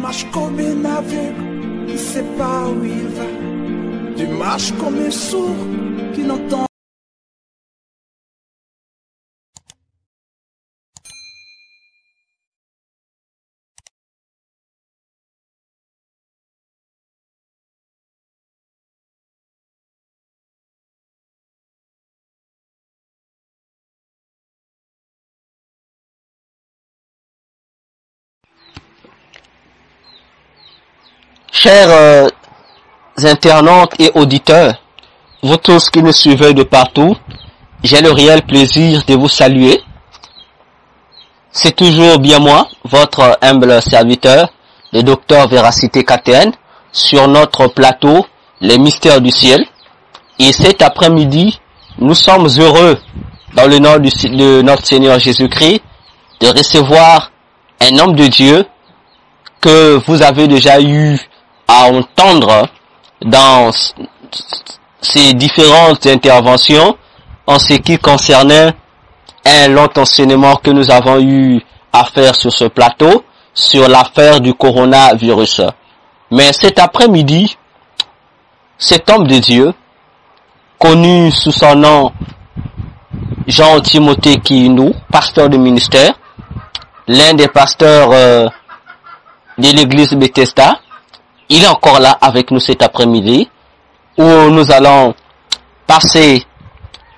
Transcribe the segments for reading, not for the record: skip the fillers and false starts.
marches comme un aveugle qui ne sait pas où il va. Tu marches comme un sourd qui n'entend. Chers internautes et auditeurs, vous tous qui nous suivez de partout, j'ai le réel plaisir de vous saluer. C'est toujours bien moi, votre humble serviteur, le docteur Véracité KTN, sur notre plateau, les mystères du ciel. Et cet après-midi, nous sommes heureux, dans le nom de notre Seigneur Jésus-Christ, de recevoir un homme de Dieu que vous avez déjà eu à entendre dans ces différentes interventions en ce qui concernait un long enseignement que nous avons eu à faire sur ce plateau, sur l'affaire du coronavirus. Mais cet après-midi, cet homme de Dieu, connu sous son nom Jean-Timothée Kiyindou, pasteur de ministère, l'un des pasteurs de l'église Bethesda, il est encore là avec nous cet après-midi, où nous allons passer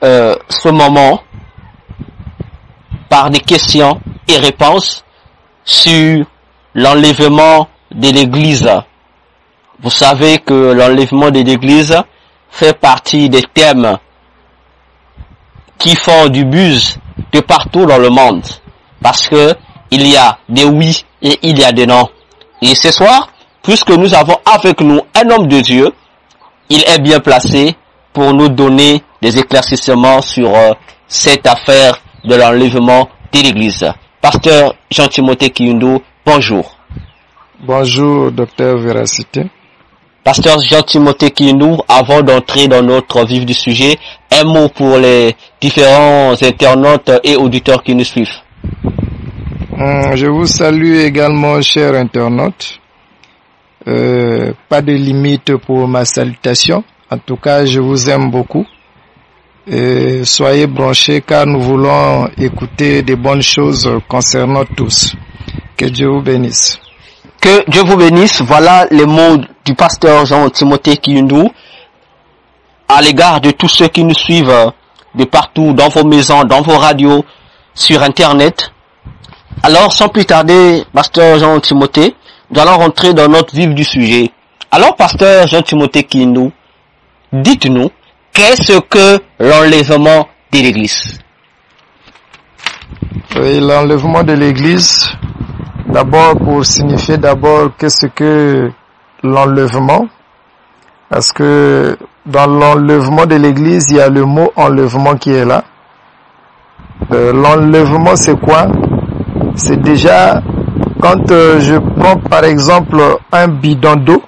ce moment par des questions et réponses sur l'enlèvement de l'église. Vous savez que l'enlèvement de l'église fait partie des thèmes qui font du buzz de partout dans le monde, parce que il y a des oui et il y a des non. Et ce soir, puisque nous avons avec nous un homme de Dieu, il est bien placé pour nous donner des éclaircissements sur cette affaire de l'enlèvement de l'église. Pasteur Jean-Timothée Kiyindou, bonjour. Bonjour, docteur Véracité. Pasteur Jean-Timothée Kiyindou, avant d'entrer dans notre vif du sujet, un mot pour les différents internautes et auditeurs qui nous suivent. Je vous salue également, chers internautes. Pas de limite pour ma salutation. En tout cas, je vous aime beaucoup. Soyez branchés car nous voulons écouter des bonnes choses concernant tous. Que Dieu vous bénisse. Que Dieu vous bénisse. Voilà les mots du pasteur Jean-Timothée Kiyindou à l'égard de tous ceux qui nous suivent de partout, dans vos maisons, dans vos radios, sur Internet. Alors, sans plus tarder, pasteur Jean-Timothée, nous allons rentrer dans notre vif du sujet. Alors, pasteur Jean-Timothée Kiyindou, dites-nous, qu'est-ce que l'enlèvement de l'église? Oui, l'enlèvement de l'église, d'abord pour signifier d'abord qu'est-ce que l'enlèvement, parce que dans l'enlèvement de l'église, il y a le mot enlèvement qui est là. L'enlèvement, c'est quoi? C'est déjà quand je prends par exemple un bidon d'eau,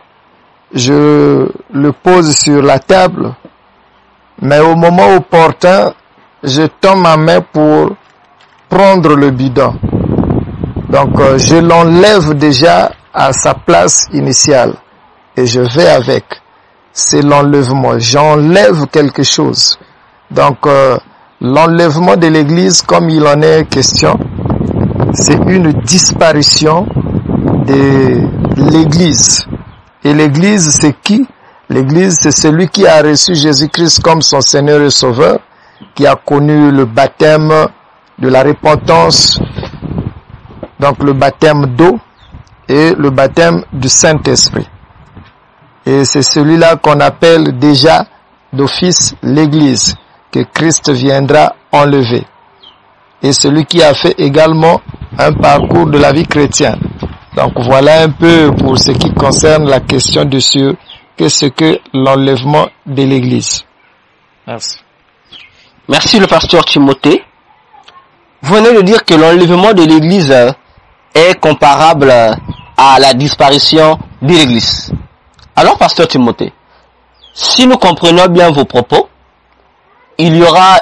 je le pose sur la table, mais au moment opportun, je tends ma main pour prendre le bidon. Donc je l'enlève déjà à sa place initiale et je vais avec. C'est l'enlèvement. J'enlève quelque chose. Donc l'enlèvement de l'église, comme il en est question, c'est une disparition de l'église. Et l'église, c'est qui? L'église, c'est celui qui a reçu Jésus-Christ comme son Seigneur et Sauveur, qui a connu le baptême de la repentance, donc le baptême d'eau et le baptême du Saint-Esprit. Et c'est celui-là qu'on appelle déjà d'office l'église, que Christ viendra enlever. Et celui qui a fait également un parcours de la vie chrétienne. Donc voilà un peu pour ce qui concerne la question de ce que l'enlèvement de l'église. Merci. Merci le pasteur Timothée. Vous venez de dire que l'enlèvement de l'église est comparable à la disparition de l'église. Alors pasteur Timothée, si nous comprenons bien vos propos, il y aura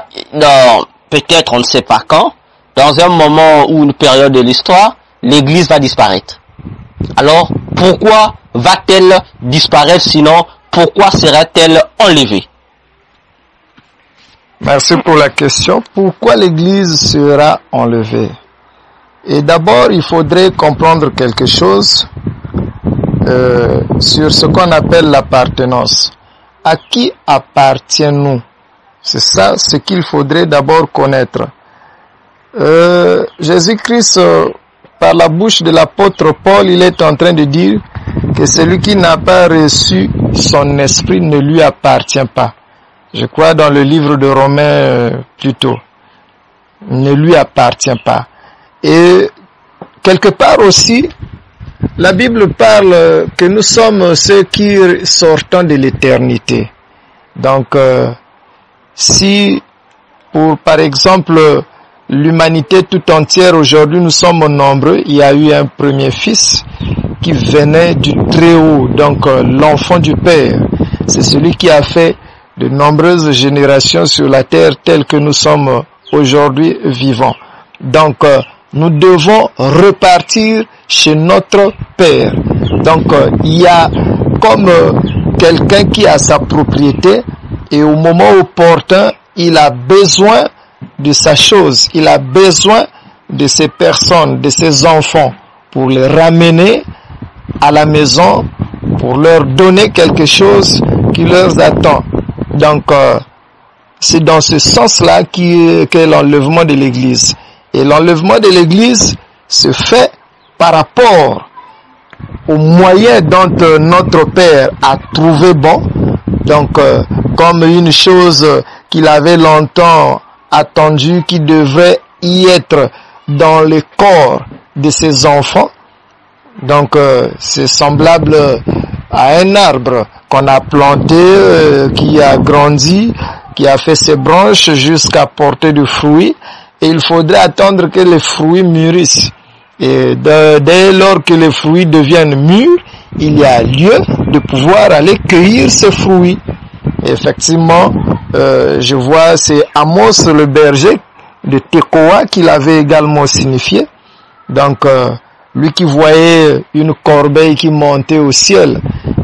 peut-être, on ne sait pas quand, dans un moment ou une période de l'histoire, l'église va disparaître. Alors, pourquoi va-t-elle disparaître? Sinon, pourquoi sera-t-elle enlevée? Merci pour la question. Pourquoi l'Église sera enlevée? Et d'abord, il faudrait comprendre quelque chose sur ce qu'on appelle l'appartenance. À qui appartiens-nous? C'est ça ce qu'il faudrait d'abord connaître. Jésus-Christ, par la bouche de l'apôtre Paul, il est en train de dire que celui qui n'a pas reçu son esprit ne lui appartient pas. Je crois dans le livre de Romains plutôt. Ne lui appartient pas. Et quelque part aussi, la Bible parle que nous sommes ceux qui sortons de l'éternité. Donc, si pour par exemple l'humanité tout entière aujourd'hui nous sommes nombreux, il y a eu un premier fils qui venait du Très-Haut, donc l'enfant du Père. C'est celui qui a fait de nombreuses générations sur la terre telles que nous sommes aujourd'hui vivants. Donc, nous devons repartir chez notre Père. Donc, il y a comme quelqu'un qui a sa propriété et au moment opportun, il a besoin de sa chose. Il a besoin de ces personnes, de ces enfants pour les ramener à la maison, pour leur donner quelque chose qui leur attend. Donc, c'est dans ce sens-là qu'est l'enlèvement de l'Église. Et l'enlèvement de l'Église se fait par rapport aux moyens dont notre Père a trouvé bon. Donc, comme une chose qu'il avait longtemps attendue, qui devrait y être dans le corps de ses enfants. Donc, c'est semblable à un arbre qu'on a planté, qui a grandi, qui a fait ses branches jusqu'à porter du fruit. Et il faudrait attendre que les fruits mûrissent. Et dès lors que les fruits deviennent mûrs, il y a lieu de pouvoir aller cueillir ces fruits. Et effectivement, je vois, c'est Amos le berger de Tekoa qui l'avait également signifié. Donc, lui qui voyait une corbeille qui montait au ciel,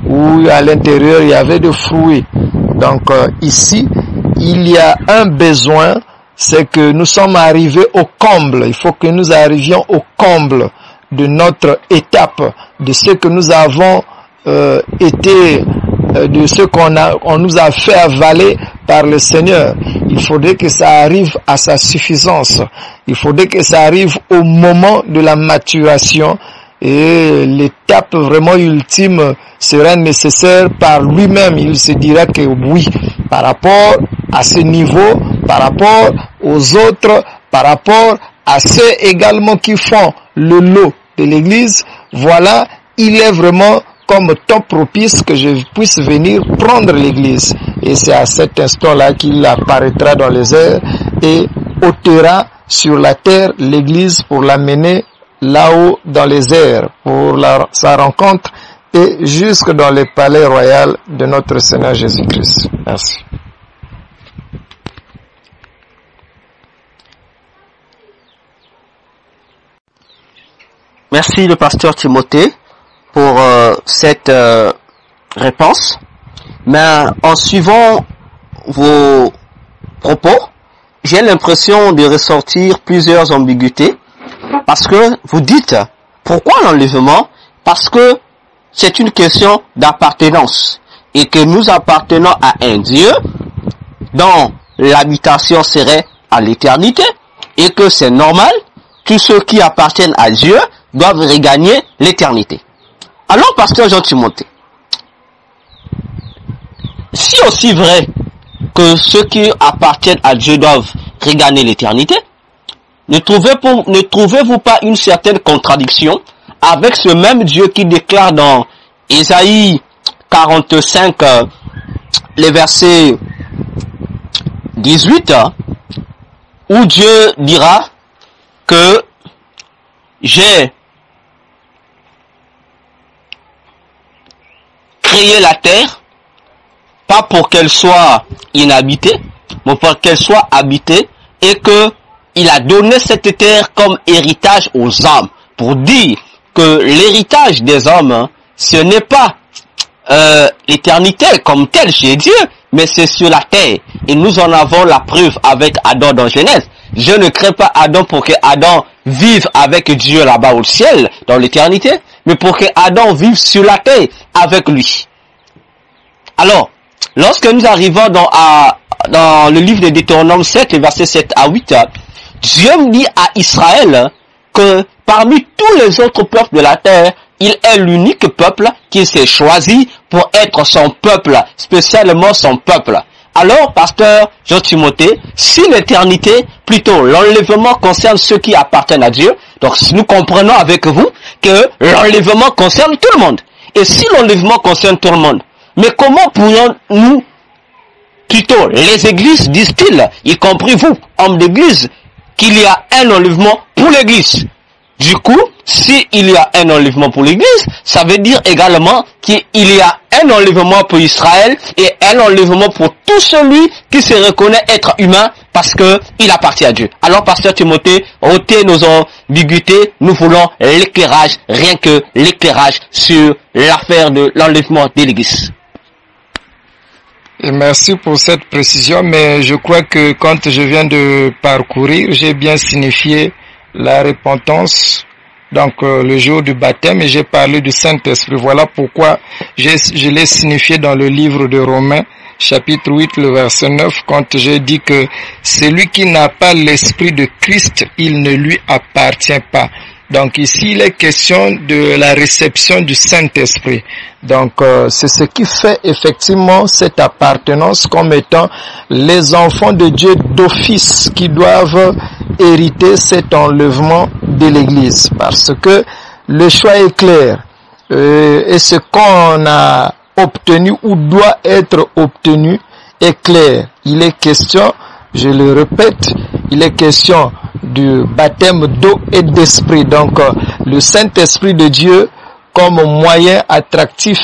où à l'intérieur il y avait des fruits. Donc, ici, il y a un besoin, c'est que nous sommes arrivés au comble. Il faut que nous arrivions au comble de notre étape, de ce que nous avons été, de ce qu'on nous a fait avaler par le Seigneur. Il faudrait que ça arrive à sa suffisance. Il faudrait que ça arrive au moment de la maturation. Et l'étape vraiment ultime sera nécessaire par lui-même. Il se dira que oui, par rapport à ce niveau, par rapport aux autres, par rapport à ceux également qui font le lot de l'Église, voilà, il est vraiment comme temps propice que je puisse venir prendre l'Église. Et c'est à cet instant-là qu'il apparaîtra dans les airs et ôtera sur la terre l'Église pour l'amener là-haut dans les airs pour sa rencontre et jusque dans le palais royal de notre Seigneur Jésus-Christ. Merci. Merci le pasteur Timothée pour cette réponse. Mais en suivant vos propos, j'ai l'impression de ressortir plusieurs ambiguïtés. Parce que vous dites, pourquoi l'enlèvement? Parce que c'est une question d'appartenance. Et que nous appartenons à un Dieu dont l'habitation serait à l'éternité. Et que c'est normal, tous ceux qui appartiennent à Dieu doivent regagner l'éternité. Alors, pasteur Jean-Timothée, si aussi vrai que ceux qui appartiennent à Dieu doivent regagner l'éternité, ne trouvez-vous pas une certaine contradiction avec ce même Dieu qui déclare dans Ésaïe 45, les versets 18, où Dieu dira que j'ai créé la terre, pas pour qu'elle soit inhabitée, mais pour qu'elle soit habitée, et que il a donné cette terre comme héritage aux hommes, pour dire que l'héritage des hommes, ce n'est pas l'éternité comme telle chez Dieu, mais c'est sur la terre. Et nous en avons la preuve avec Adam dans Genèse. Je ne crée pas Adam pour que Adam vive avec Dieu là-bas au ciel, dans l'éternité, mais pour que Adam vive sur la terre avec lui. Alors, lorsque nous arrivons dans le livre de Deutéronome 7, versets 7 à 8, Dieu dit à Israël que parmi tous les autres peuples de la terre, il est l'unique peuple qui s'est choisi pour être son peuple, spécialement son peuple. Alors, pasteur Jean-Timothée, si l'éternité, plutôt l'enlèvement concerne ceux qui appartiennent à Dieu, donc nous comprenons avec vous que l'enlèvement concerne tout le monde. Et si l'enlèvement concerne tout le monde, mais comment pourrions-nous, plutôt les églises, disent-ils, y compris vous, hommes d'église, qu'il y a un enlèvement pour l'église? Du coup, s'il y a un enlèvement pour l'église, ça veut dire également qu'il y a un enlèvement pour Israël et un enlèvement pour tout celui qui se reconnaît être humain parce que il appartient à Dieu. Alors, pasteur Timothée, ôtez nos ambiguïtés, nous voulons l'éclairage, rien que l'éclairage sur l'affaire de l'enlèvement de l'église. Et merci pour cette précision, mais je crois que quand je viens de parcourir, j'ai bien signifié la repentance, donc le jour du baptême, et j'ai parlé du Saint-Esprit. Voilà pourquoi je l'ai signifié dans le livre de Romains, chapitre 8, le verset 9, quand j'ai dit que celui qui n'a pas l'Esprit de Christ, il ne lui appartient pas. Donc ici, il est question de la réception du Saint-Esprit. Donc c'est ce qui fait effectivement cette appartenance comme étant les enfants de Dieu d'office qui doivent hériter cet enlèvement de l'Église. Parce que le choix est clair. Et ce qu'on a obtenu ou doit être obtenu est clair. Il est question, je le répète, il est question du baptême d'eau et d'esprit. Donc, le Saint-Esprit de Dieu comme moyen attractif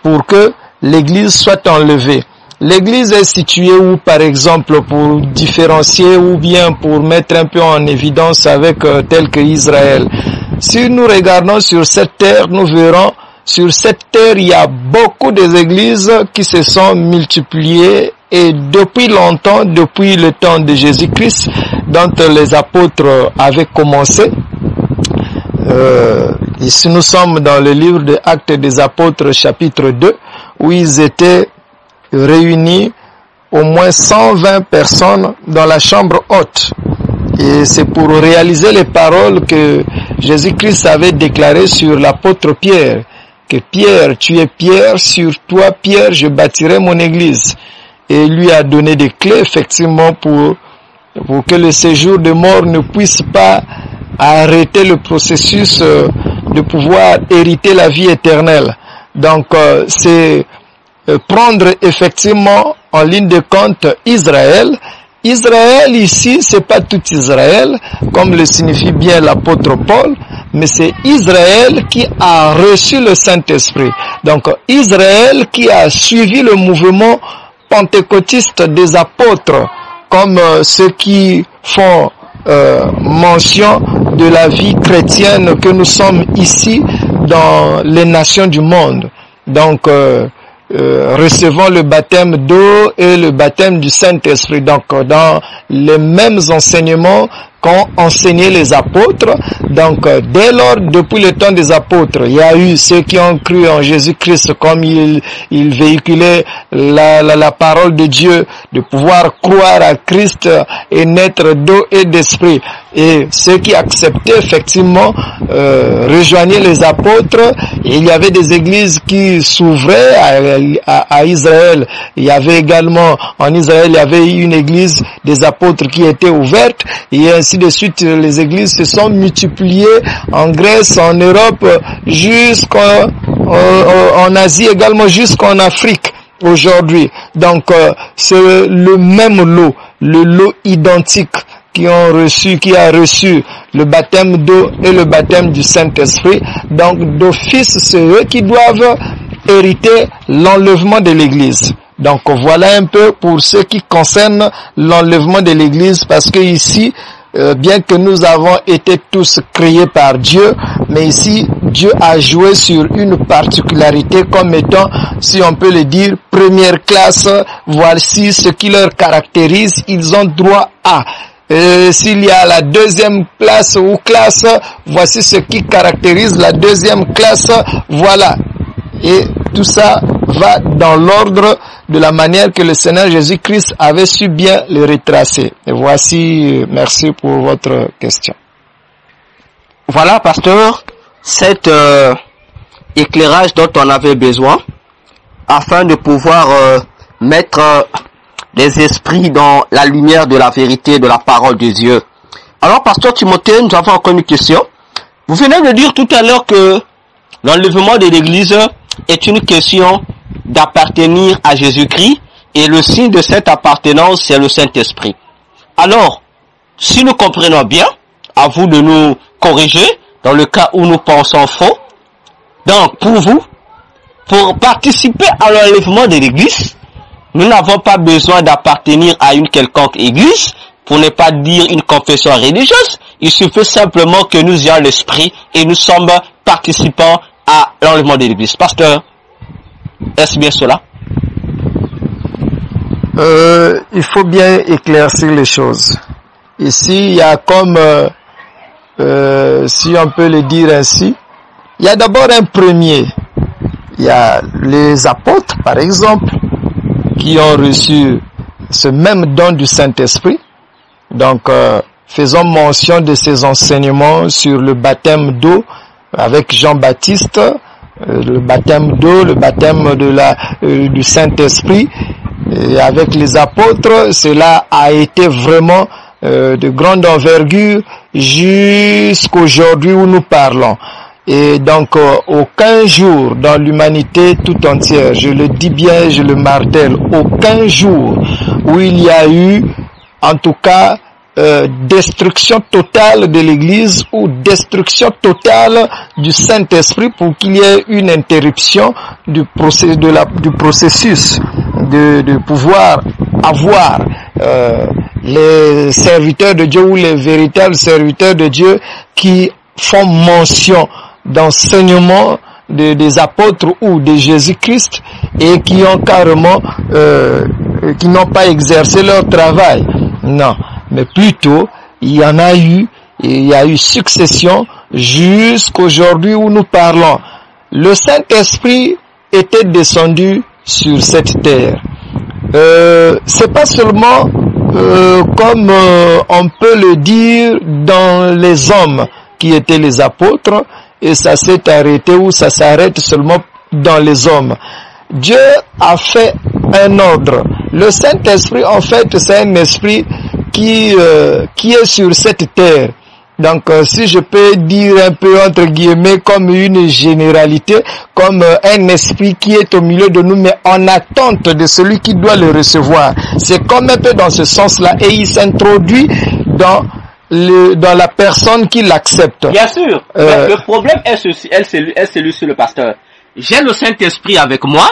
pour que l'Église soit enlevée. L'Église est située où, par exemple, pour différencier ou bien pour mettre un peu en évidence avec tel que Israël. Si nous regardons sur cette terre, nous verrons sur cette terre, il y a beaucoup d'églises qui se sont multipliées et depuis longtemps, depuis le temps de Jésus-Christ, dont les apôtres avaient commencé. Ici, nous sommes dans le livre des Actes des Apôtres, chapitre 2, où ils étaient réunis au moins 120 personnes dans la chambre haute. Et c'est pour réaliser les paroles que Jésus-Christ avait déclarées sur l'apôtre Pierre. Que Pierre, tu es Pierre, sur toi Pierre, je bâtirai mon église. Et il lui a donné des clés effectivement pour que le séjour de mort ne puisse pas arrêter le processus de pouvoir hériter la vie éternelle. Donc c'est prendre effectivement en ligne de compte Israël. Israël ici, c'est pas tout Israël, comme le signifie bien l'apôtre Paul, mais c'est Israël qui a reçu le Saint-Esprit. Donc Israël qui a suivi le mouvement pentecôtiste des apôtres, comme ceux qui font mention de la vie chrétienne que nous sommes ici dans les nations du monde. Donc recevons le baptême d'eau et le baptême du Saint-Esprit. Donc dans les mêmes enseignements qu'ont enseigné les apôtres. Donc dès lors, depuis le temps des apôtres, il y a eu ceux qui ont cru en Jésus-Christ comme il véhiculait la parole de Dieu, de pouvoir croire à Christ et naître d'eau et d'esprit. Et ceux qui acceptaient effectivement rejoignaient les apôtres. Et il y avait des églises qui s'ouvraient à Israël. Il y avait également en Israël, il y avait une église des apôtres qui était ouverte. Et ainsi de suite, les églises se sont multipliées en Grèce, en Europe, en Asie également, jusqu'en Afrique aujourd'hui. Donc c'est le même lot, le lot identique qui a reçu le baptême d'eau et le baptême du Saint-Esprit. Donc d'office, c'est eux qui doivent hériter l'enlèvement de l'Église. Donc voilà un peu pour ce qui concerne l'enlèvement de l'Église, parce que ici, bien que nous avons été tous créés par Dieu, mais ici, Dieu a joué sur une particularité comme étant, si on peut le dire, première classe, voici ce qui leur caractérise, ils ont droit à. S'il y a la deuxième place ou classe, voici ce qui caractérise la deuxième classe, voilà. Et tout ça va dans l'ordre de la manière que le Seigneur Jésus-Christ avait su bien le retracer. Et voici, merci pour votre question. Voilà, pasteur, cet éclairage dont on avait besoin afin de pouvoir mettre les esprits dans la lumière de la vérité de la parole de Dieu. Alors, pasteur Timothée, nous avons encore une question. Vous venez de dire tout à l'heure que l'enlèvement de l'Église est une question d'appartenir à Jésus-Christ et le signe de cette appartenance, c'est le Saint-Esprit. Alors, si nous comprenons bien, à vous de nous corriger dans le cas où nous pensons faux. Donc, pour vous, pour participer à l'enlèvement de l'Église, nous n'avons pas besoin d'appartenir à une quelconque Église, pour ne pas dire une confession religieuse. Il suffit simplement que nous ayons l'Esprit et nous sommes participants à l'enlèvement de l'Église. Pasteur, est-ce bien cela? Il faut bien éclaircir les choses. Ici, il y a comme, si on peut le dire ainsi, il y a d'abord un premier. Il y a les apôtres, par exemple, qui ont reçu ce même don du Saint-Esprit. Donc, faisons mention de ces enseignements sur le baptême d'eau avec Jean-Baptiste, le baptême d'eau, le baptême du Saint-Esprit. Et avec les apôtres, cela a été vraiment de grande envergure jusqu'aujourd'hui où nous parlons. Et donc, aucun jour dans l'humanité tout entière, je le dis bien, je le martèle, aucun jour où il y a eu, en tout cas, destruction totale de l'Église ou destruction totale du Saint-Esprit pour qu'il y ait une interruption du processus de pouvoir avoir les serviteurs de Dieu ou les véritables serviteurs de Dieu qui font mention d'enseignement des apôtres ou de Jésus-Christ et qui ont carrément qui n'ont pas exercé leur travail. Non, mais plutôt il y en a eu, et il y a eu succession jusqu'aujourd'hui où nous parlons. Le Saint-Esprit était descendu sur cette terre. C'est pas seulement comme on peut le dire dans les hommes qui étaient les apôtres, et ça s'est arrêté ou ça s'arrête seulement dans les hommes. Dieu a fait un ordre. Le Saint-Esprit, en fait, c'est un esprit qui est sur cette terre. Donc, si je peux dire un peu entre guillemets comme une généralité, comme un esprit qui est au milieu de nous, mais en attente de celui qui doit le recevoir. C'est comme un peu dans ce sens-là, et il s'introduit dans la personne qui l'accepte. Bien sûr. Le problème est celui sur le pasteur. J'ai le Saint-Esprit avec moi.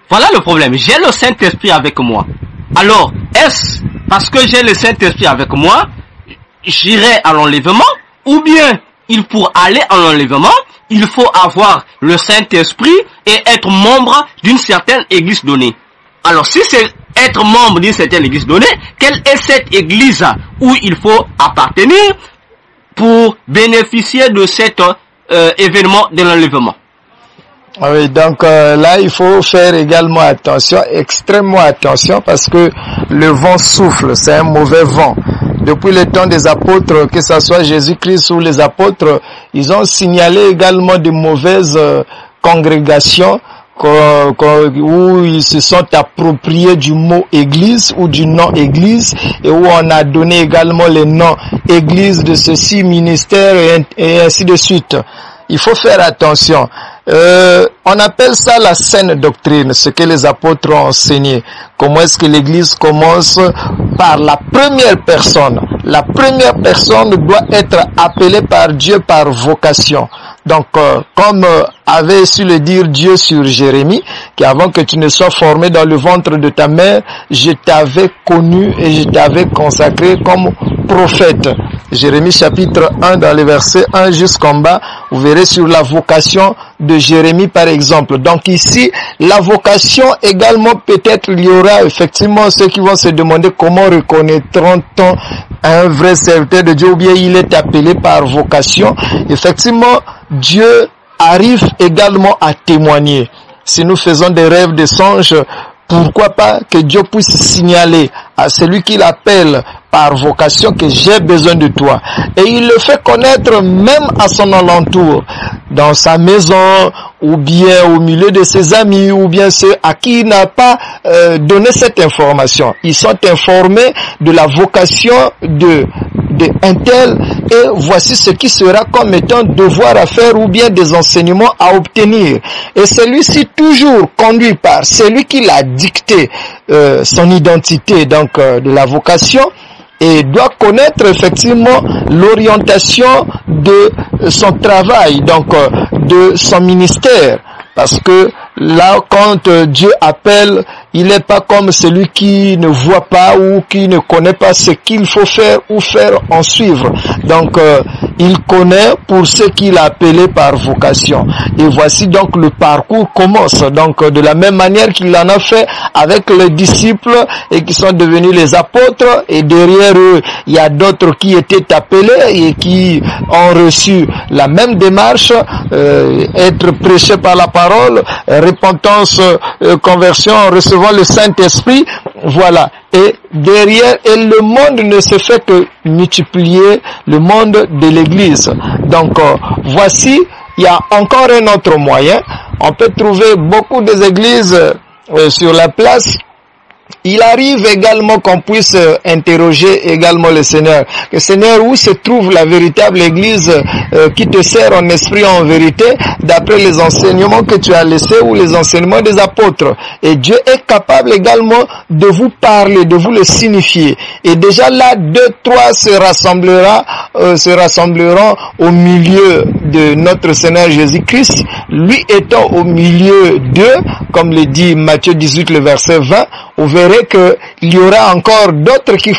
Voilà le problème. J'ai le Saint-Esprit avec moi. Alors, est-ce parce que j'ai le Saint-Esprit avec moi, j'irai à l'enlèvement, ou bien pour aller à l'enlèvement, il faut avoir le Saint-Esprit et être membre d'une certaine église donnée. Alors, si c'est être membre d'une certaine église donnée, quelle est cette église où il faut appartenir pour bénéficier de cet événement de l'enlèvement? Oui, donc là, il faut faire également attention, extrêmement attention, parce que le vent souffle, c'est un mauvais vent. Depuis le temps des apôtres, que ce soit Jésus-Christ ou les apôtres, ils ont signalé également de mauvaises congrégations où ils se sont appropriés du mot église ou du nom église, et où on a donné également les noms église de ceci, ministère et ainsi de suite. Il faut faire attention. On appelle ça la saine doctrine, ce que les apôtres ont enseigné. Comment est-ce que l'église commence par la première personne. La première personne doit être appelée par Dieu par vocation. Donc, comme avait su le dire Dieu sur Jérémie, qu'avant que tu ne sois formé dans le ventre de ta mère, je t'avais connu et je t'avais consacré comme prophète. Jérémie chapitre 1 dans les versets 1 jusqu'en bas, vous verrez sur la vocation de Jérémie par exemple. Donc ici, la vocation également, peut-être il y aura effectivement ceux qui vont se demander comment reconnaîtront-on un vrai serviteur de Dieu ou bien il est appelé par vocation. Effectivement, Dieu arrive également à témoigner. Si nous faisons des rêves, des songes, pourquoi pas que Dieu puisse signaler à celui qui l'appelle par vocation que j'ai besoin de toi. Et il le fait connaître même à son alentour, dans sa maison, ou bien au milieu de ses amis, ou bien ceux à qui il n'a pas donné cette information. Ils sont informés de la vocation de un tel, et voici ce qui sera comme étant devoir à faire ou bien des enseignements à obtenir. Et celui-ci toujours conduit par celui qui l'a dicté son identité donc de la vocation, et doit connaître effectivement l'orientation de son travail, donc de son ministère. Parce que là, quand Dieu appelle, il n'est pas comme celui qui ne voit pas ou qui ne connaît pas ce qu'il faut faire ou faire en suivre. Donc, il connaît pour ce qu'il a appelé par vocation. Et voici donc le parcours commence. Donc, de la même manière qu'il en a fait avec les disciples et qui sont devenus les apôtres. Et derrière eux, il y a d'autres qui étaient appelés et qui ont reçu la même démarche, être prêchés par la parole, repentance, conversion, recevant le Saint-Esprit, voilà. Et derrière, et le monde ne se fait que multiplier, le monde de l'Église. Donc, voici, il y a encore un autre moyen. On peut trouver beaucoup des églises sur la place. Il arrive également qu'on puisse interroger également le Seigneur. Le Seigneur, où se trouve la véritable église qui te sert en esprit en vérité, d'après les enseignements que tu as laissés ou les enseignements des apôtres. Et Dieu est capable également de vous parler, de vous le signifier. Et déjà là, 2, 3 se rassembleront au milieu de notre Seigneur Jésus-Christ, lui étant au milieu d'eux, comme le dit Matthieu 18, le verset 20, vous verrez qu'il y aura encore d'autres qui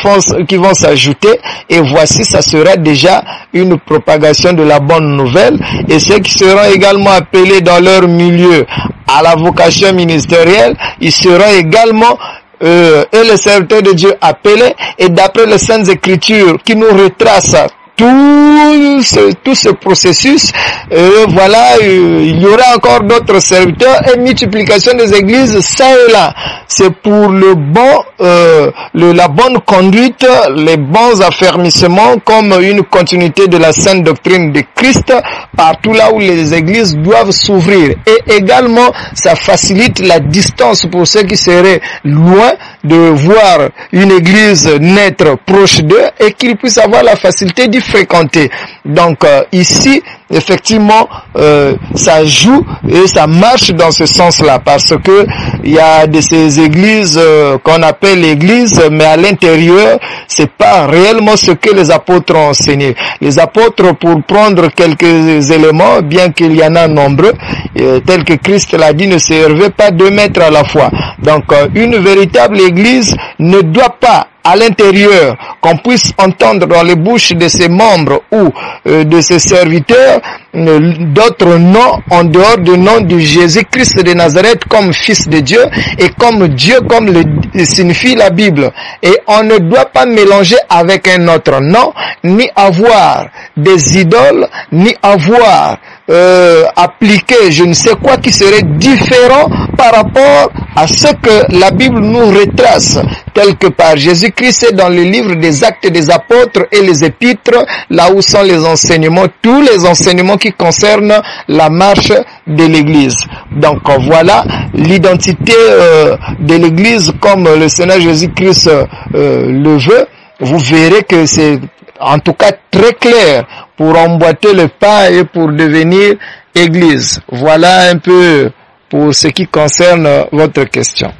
vont s'ajouter, et voici, ça sera déjà une propagation de la bonne nouvelle. Et ceux qui seront également appelés dans leur milieu à la vocation ministérielle, ils seront également et les serviteurs de Dieu appelés, et d'après les Saintes Écritures qui nous retracent tout ce processus, voilà, il y aura encore d'autres serviteurs et multiplication des églises ça et là. C'est pour le bon, la bonne conduite, les bons affermissements, comme une continuité de la sainte doctrine de Christ partout là où les églises doivent s'ouvrir. Et également, ça facilite la distance pour ceux qui seraient loin de voir une église naître proche d'eux et qu'ils puissent avoir la facilité d'y fréquenter. Donc ici, effectivement, ça joue et ça marche dans ce sens-là, parce que il y a de ces églises qu'on appelle l'église, mais à l'intérieur, c'est pas réellement ce que les apôtres ont enseigné. Les apôtres, pour prendre quelques éléments, bien qu'il y en a nombreux, tel que Christ l'a dit, ne servaient pas 2 maîtres à la fois. Donc, une véritable église ne doit pas, à l'intérieur, qu'on puisse entendre dans les bouches de ses membres ou de ses serviteurs d'autres noms en dehors du nom de Jésus-Christ de Nazareth comme Fils de Dieu et comme Dieu, comme le signifie la Bible. Et on ne doit pas mélanger avec un autre nom, ni avoir des idoles, ni avoir appliqué je ne sais quoi qui serait différent par rapport à ce que la Bible nous retrace, tel que par Jésus-Christ est dans le livre des Actes des Apôtres et les Épîtres, là où sont les enseignements, tous les enseignements qui concernent la marche de l'Église. Donc voilà l'identité de l'Église comme le Seigneur Jésus-Christ le veut. Vous verrez que c'est en tout cas très clair pour emboîter le pas et pour devenir Église. Voilà un peu pour ce qui concerne votre question.